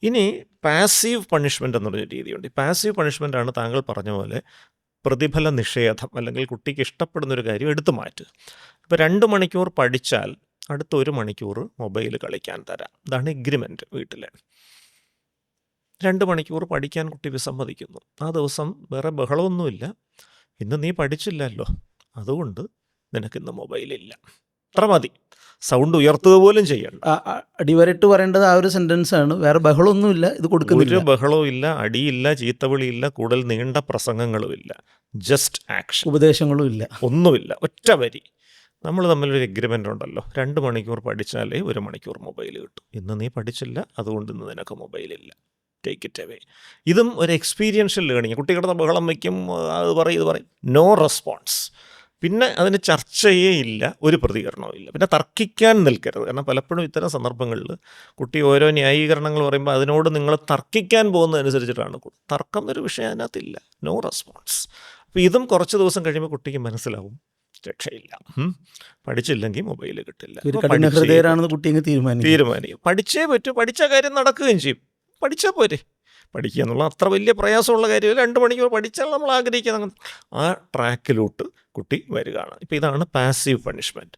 ഇനി passive punishment എന്നൊരു രീതിയുണ്ട്. ഈ പാസീവ് പണിഷ്മെൻ്റാണ് താങ്കൾ പറഞ്ഞ പോലെ പ്രതിഫല നിഷേധം, അല്ലെങ്കിൽ കുട്ടിക്ക് ഇഷ്ടപ്പെടുന്നൊരു കാര്യം എടുത്തു മാറ്റുക. ഇപ്പോൾ 2 മണിക്കൂർ പഠിച്ചാൽ അടുത്ത 1 മണിക്കൂർ മൊബൈൽ കളിക്കാൻ തരാം. ഇതാണ് എഗ്രിമെൻറ്റ് വീട്ടിൽ. 2 മണിക്കൂർ പഠിക്കാൻ കുട്ടി വിസമ്മതിക്കുന്നു. ആ ദിവസം വേറെ ബഹളമൊന്നുമില്ല. ഇന്ന് നീ പഠിച്ചില്ലല്ലോ, അതുകൊണ്ട് നിനക്കിന്ന് മൊബൈലില്ല. അത്ര മതി. സൗണ്ട് ഉയർത്തുക പോലും ചെയ്യണ്ട. അടിവരയിട്ട് പറയേണ്ടത് ആ ഒരു സെൻറ്റൻസ് ആണ്. വേറെ ബഹളമൊന്നുമില്ല, ഇത് കൊടുക്കുന്നില്ല. ഒരു ബഹളവും ഇല്ല, അടിയില്ല, ചീത്തവിളിയില്ല, കൂടുതൽ നീണ്ട പ്രസംഗങ്ങളുമില്ല. Just action. ഉപദേശങ്ങളും ഇല്ല, ഒന്നുമില്ല, ഒറ്റ വരി. നമ്മൾ തമ്മിലൊരു എഗ്രിമെൻ്റ് ഉണ്ടല്ലോ, 2 മണിക്കൂർ പഠിച്ചാലേ 1 മണിക്കൂർ മൊബൈൽ കിട്ടും. ഇന്ന് നീ പഠിച്ചില്ല, അതുകൊണ്ട് ഇന്ന് നിനക്ക് മൊബൈലില്ല. Take it away. ഇതും ഒരു എക്സ്പീരിയൻഷ്യൽ ലേണിങ്. കുട്ടി കിടന്ന് ബഹളം വയ്ക്കും, അത് പറയും ഇത് പറയും, നോ റെസ്പോൺസ്. പിന്നെ അതിന് ചർച്ചയേ ഇല്ല, ഒരു പ്രതികരണവും ഇല്ല. പിന്നെ തർക്കിക്കാൻ നിൽക്കരുത്. കാരണം പലപ്പോഴും ഇത്തരം സന്ദർഭങ്ങളിൽ കുട്ടി ഓരോ ന്യായീകരണങ്ങൾ പറയുമ്പോൾ അതിനോട് നിങ്ങൾ തർക്കിക്കാൻ പോകുന്നതനുസരിച്ചിട്ടാണ്. തർക്കം എന്നൊരു വിഷയം അതിനകത്തില്ല. No response. അപ്പോൾ ഇതും കുറച്ച് ദിവസം കഴിയുമ്പോൾ കുട്ടിക്ക് മനസ്സിലാവും, രക്ഷയില്ല, പഠിച്ചില്ലെങ്കിൽ മൊബൈൽ കിട്ടില്ല. ഹൃദയരാണെന്ന് കുട്ടി തീരുമാനിക്കും. പഠിച്ചേ പറ്റൂ, പഠിച്ച കാര്യം നടക്കുകയും ചെയ്യും. പഠിച്ചാൽ പോരെ. പഠിക്കുക എന്നുള്ള അത്ര വലിയ പ്രയാസമുള്ള കാര്യമില്ല. 2 മണിക്കൂർ പഠിച്ചാൽ നമ്മൾ ആഗ്രഹിക്കുന്നത് ആ ട്രാക്കിലോട്ട് കുട്ടി വരികയാണ്. ഇപ്പോൾ ഇതാണ് പാസീവ് പണിഷ്മെൻറ്റ്.